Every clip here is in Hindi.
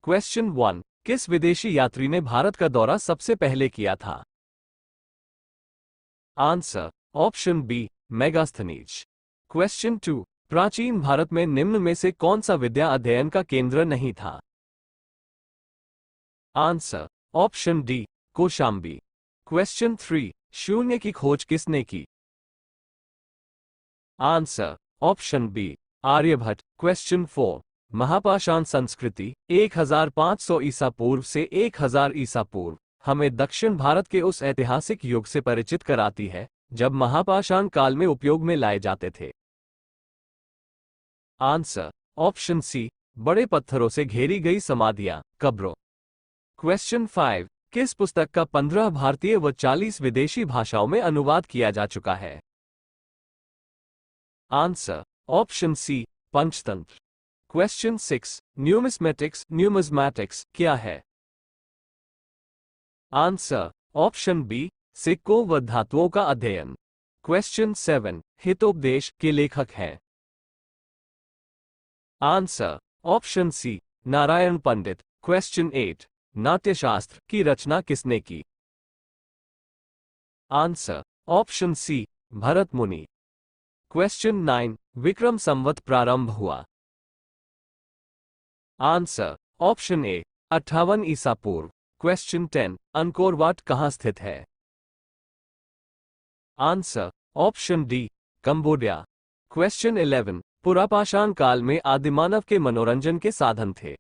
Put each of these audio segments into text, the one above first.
क्वेश्चन 1, किस विदेशी यात्री ने भारत का दौरा सबसे पहले किया था? Answer option B, Megasthenes. Question 2, प्राचीन भारत में निम्न में से कौन सा विद्या अध्ययन का केंद्र नहीं था? Answer option D, Kaushambi. Question 3, शून्य की खोज किसने की? Answer option B, Aryabhata. Question 4, महापाषाण संस्कृति 1500 ईसा पूर्व से 1000 ईसा पूर्व हमें दक्षिण भारत के उस ऐतिहासिक युग से परिचित कराती है जब महापाषाण काल में उपयोग में लाए जाते थे। आंसर ऑप्शन सी, बड़े पत्थरों से घेरी गई समाधियां, कब्रों। क्वेश्चन 5, किस पुस्तक का 15 भारतीय व 40 विदेशी भाषाओं में अनुवाद किया जा चुका है? Answer option C, Panchatantra. Question 6, numismatics क्या है? आंसर ऑप्शन बी, सिक्कों व धातुओं का अध्ययन। क्वेश्चन 7, हितोपदेश के लेखक हैं? आंसर ऑप्शन सी, नारायण पंडित। क्वेश्चन 8, नाट्यशास्त्र की रचना किसने की? आंसर ऑप्शन सी, भरत मुनि। क्वेश्चन 9, विक्रम संवत प्रारंभ हुआ? आंसर ऑप्शन ए, 58 ईसा पूर्व। क्वेश्चन 10, अंकोर वाट कहाँ स्थित है? Answer option D, Cambodia. Question 11, पुरापाषाण काल में आदिमानव के मनोरंजन के साधन थे?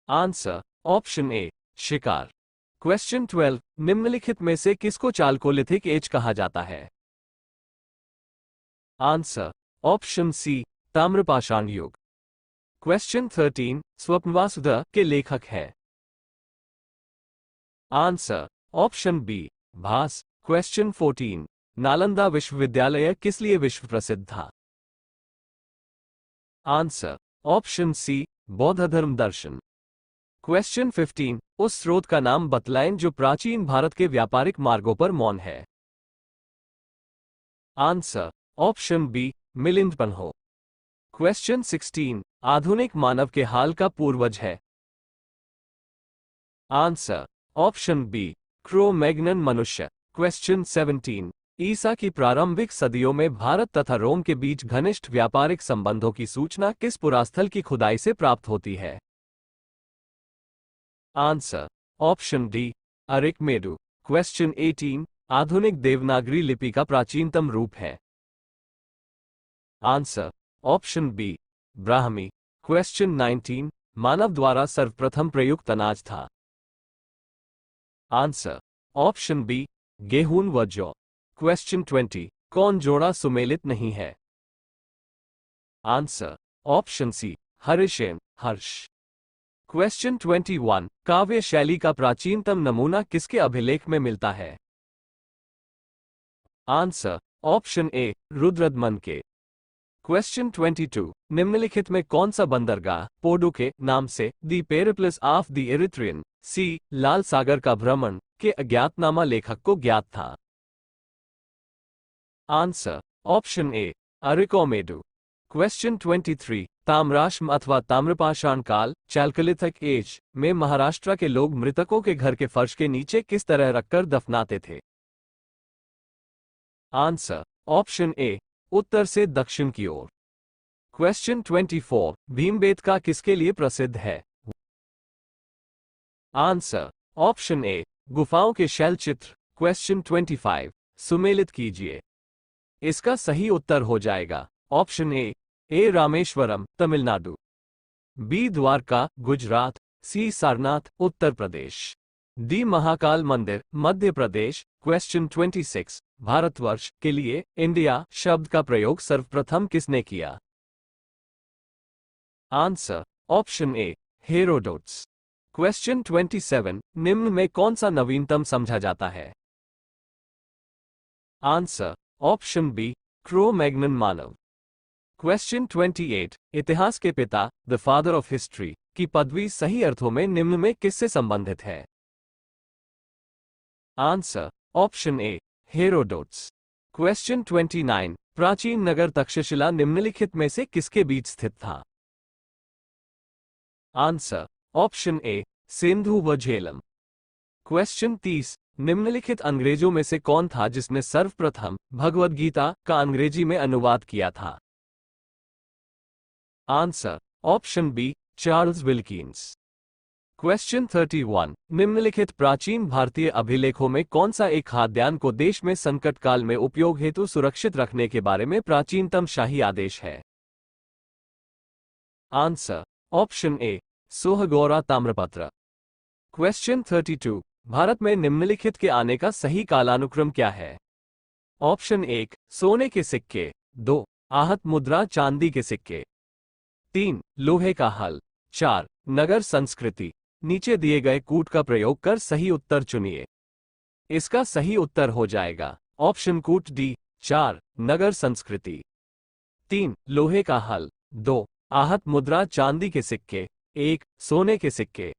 आंसर ऑप्शन ए, शिकार। क्वेश्चन 12, निम्नलिखित में से किसको चालकोलिथिक एज कहा जाता है? आंसर ऑप्शन सी, ताम्रपाषाण युग। क्वेश्चन 13, स्वप्नवासुधा के लेखक हैं? आंसर ऑप्शन बी, भास। क्वेश्चन 14, नालंदा विश्वविद्यालय किस लिए विश्व प्रसिद्ध था? आंसर ऑप्शन सी, बौद्ध धर्म दर्शन। क्वेश्चन 15, उस स्रोत का नाम बतलाएं जो प्राचीन भारत के व्यापारिक मार्गों पर मौन है? Answer option B, Milind. Question 16, आधुनिक मानव के हाल का पूर्वज है? Answer option B, crow Magnon मनुष्य। क्वेश्चन 17, ईसा की प्रारंभिक सदियों में भारत तथा रोम के बीच घनिष्ठ व्यापारिक संबंधों की सूचना किस पुरास्थल की खुदाई से प्राप्त होती है? Answer option D, Arikamedu. Question 18, आधुनिक देवनागरी लिपि का प्राचीनतम रूप है? Answer option B, Brahmi. Question 19, मानव द्वारा सर्वप्रथम प्रयुक्त अनाज था? आंसर ऑप्शन बी, गेहूं व जौ। क्वेश्चन 20, कौन जोड़ा सुमेलित नहीं है? आंसर ऑप्शन सी, हरिशेन, हर्ष। क्वेश्चन 21, काव्य शैली का प्राचीनतम नमूना किसके अभिलेख में मिलता है? आंसर ऑप्शन ए, रुद्रदमन के। क्वेश्चन 22, निम्नलिखित में कौन सा बंदरगाह पोडू के नाम से the Periplus of the Erythraean Sea, लाल सागर का भ्रमण के अज्ञातनामा लेखक को ज्ञात था? Answer option A, Arikamedu. Question 23, ताम्राश्म अथवा ताम्रपाषाण काल चालकोलिथिक एज में महाराष्ट्र के लोग मृतकों के घर के फर्श के नीचे किस तरह रखकर दफनाते थे? आंसर ऑप्शन ए, उत्तर से दक्षिण की ओर। क्वेश्चन 24, भीमबेटका किसके लिए प्रसिद्ध है? आंसर ऑप्शन ए, गुफाओं के शैल चित्र। क्वेश्चन 25, सुमेलित कीजिए। इसका सही उत्तर हो जाएगा option A Rameswaram, Tamil Nadu. B, Dwarka, Gujarat. C, Sarnath, Uttar Pradesh. D, Mahakal मंदिर, मध्य प्रदेश। क्वेश्चन 26, भारतवर्ष के लिए इंडिया शब्द का प्रयोग सर्वप्रथम किसने किया? Answer option A, Herodotus. Question 27, निम्न में कौन सा नवीनतम समझा जाता है? Answer option B, crow Magnon मानव। क्वेश्चन 28, इतिहास के पिता द फादर ऑफ हिस्ट्री की पदवी सही अर्थों में निम्न में किससे संबंधित है? Answer option A, Herodotus. Question 29, प्राचीन नगर तक्षशिला निम्नलिखित में से किसके बीच स्थित था? आंसर ऑप्शन ए सिंधु व झेलम। क्वेश्चन 30, निम्नलिखित अंग्रेजों में से कौन था जिसने सर्वप्रथम भगवद गीता का अंग्रेजी में अनुवाद किया था? Answer option B Charles Wilkins. Question 31, निम्नलिखित प्राचीन भारतीय अभिलेखों में कौन सा एक खाद्यान्न को देश में संकट काल में उपयोग हेतु सुरक्षित रखने के बारे में प्राचीनतम शाही आदेश है? आंसर ऑप्शन ए सोहगौरा ताम्रपत्र। क्वेश्चन 32, भारत में निम्नलिखित के आने का सही कालानुक्रम क्या है? ऑप्शन 1 सोने के सिक्के, 2 आहत मुद्रा चांदी के सिक्के, 3 लोहे का हल, 4 नगर संस्कृति। नीचे दिए गए कूट का प्रयोग कर सही उत्तर चुनिए। इसका सही उत्तर हो जाएगा ऑप्शन कूट डी 4 नगर संस्कृति, 3 लोहे का हल, 2 आहत मुद्रा चांदी के सिक्के, 1 सोने के सिक्के।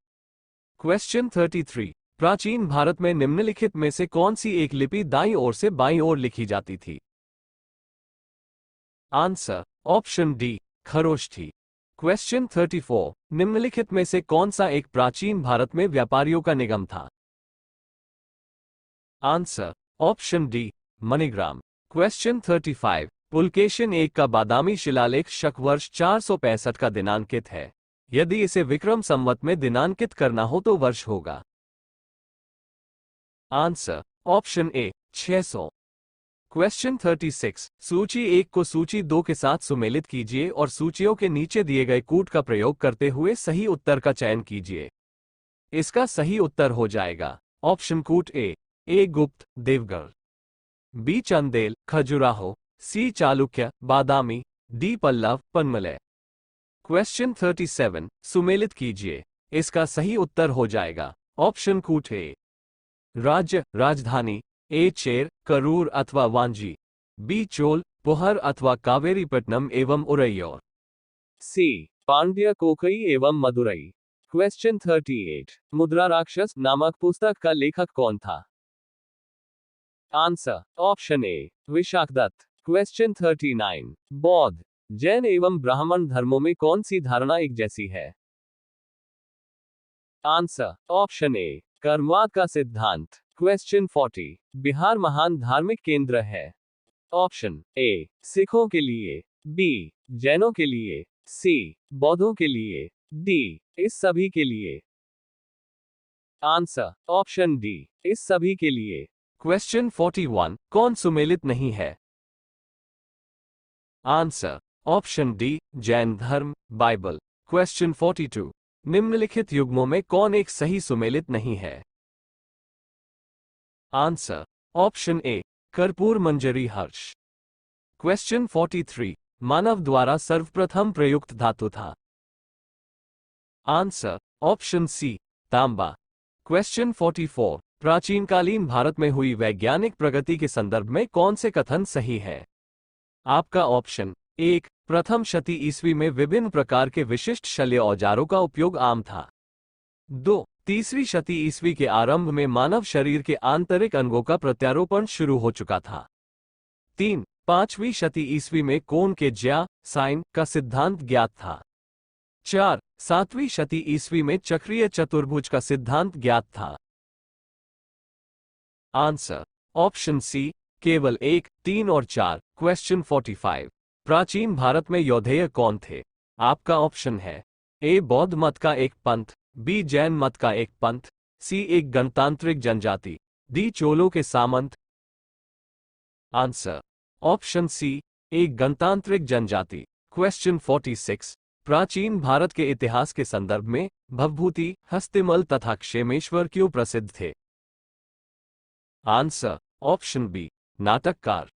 क्वेश्चन 33, प्राचीन भारत में निम्नलिखित में से कौन सी एक लिपि दाईं ओर से बाईं ओर लिखी जाती थी? आंसर ऑप्शन डी खरोष्ठ थी। क्वेश्चन 34, निम्नलिखित में से कौन सा एक प्राचीन भारत में व्यापारियों का निगम था? Answer option D Manigram. Question 35, Pulakeshin I का बादामी शिलालेख शक वर्ष 465 का दिनांकित है। यदि इसे विक्रम संवत में दिनांकित करना हो तो वर्ष होगा? आंसर ऑप्शन ए 600। क्वेश्चन 36, सूची 1 को सूची 2 के साथ सुमेलित कीजिए और सूचियों के नीचे दिए गए कूट का प्रयोग करते हुए सही उत्तर का चयन कीजिए। इसका सही उत्तर हो जाएगा ऑप्शन कूट ए गुप्त देवगढ़, बी चंदेल खजुराहो, सी चालुक्य बादामी, डी पल्लव पनमलय। क्वेश्चन 37, सुमेलित कीजिए। इसका सही उत्तर हो जाएगा ऑप्शन कूट ए राज्य राजधानी, ए चेर करूर अथवा वांजी, बी चोल पुहर अथवा कावेरीपट्टनम एवं उरैयोर, सी पांड्य कोकई एवं मदुरई। क्वेश्चन 38, मुद्रा राक्षस नामक पुस्तक का लेखक कौन था? आंसर ऑप्शन ए विशाखदत्त। क्वेश्चन 39, बौद्ध जैन एवं ब्राह्मण धर्मों में कौन सी धारणा एक जैसी है? आंसर ऑप्शन ए कर्मवाद का सिद्धांत। क्वेश्चन 40, बिहार महान धार्मिक केंद्र है? ऑप्शन ए सिखों के लिए, बी जैनों के लिए, सी बौद्धों के लिए, डी इस सभी के लिए। आंसर ऑप्शन डी इस सभी के लिए। क्वेश्चन 41, कौन सुमेलित नहीं है? आंसर ऑप्शन डी जैन धर्म बाइबल। क्वेश्चन 42, निम्नलिखित युग्मों में कौन एक सही सुमेलित नहीं है? आंसर ऑप्शन ए कर्पूर मंजरी हर्ष। क्वेश्चन 43, मानव द्वारा सर्वप्रथम प्रयुक्त धातु था? आंसर ऑप्शन सी तांबा। क्वेश्चन 44, प्राचीनकालीन भारत में हुई वैज्ञानिक प्रगति के संदर्भ में कौन से कथन सही है? आपका ऑप्शन 1 प्रथम शती ईस्वी में विभिन्न प्रकार के विशिष्ट शल्य औजारों का उपयोग आम था, 2 तीसरी शती ईस्वी के आरंभ में मानव शरीर के आंतरिक अंगों का प्रत्यारोपण शुरू हो चुका था, 3 पांचवी शती ईस्वी में कोण के ज्या साइन का सिद्धांत ज्ञात था, 4 सातवीं शती ईस्वी में चक्रीय चतुर्भुज का सिद्धांत ज्ञात था। आंसर ऑप्शन सी केवल 1, 3 और 4। क्वेश्चन 45, प्राचीन भारत में यौधेय कौन थे? आपका ऑप्शन है ए बौद्ध मत का एक पंथ, बी जैन मत का एक पंथ, सी एक गणतांत्रिक जनजाति, डी चोलों के सामंत। आंसर ऑप्शन सी एक गणतांत्रिक जनजाति। क्वेश्चन 46, प्राचीन भारत के इतिहास के संदर्भ में भवभूति हस्तिमल तथा क्षेमेश्वर क्यों प्रसिद्ध थे? आंसर ऑप्शन बी नाटककार।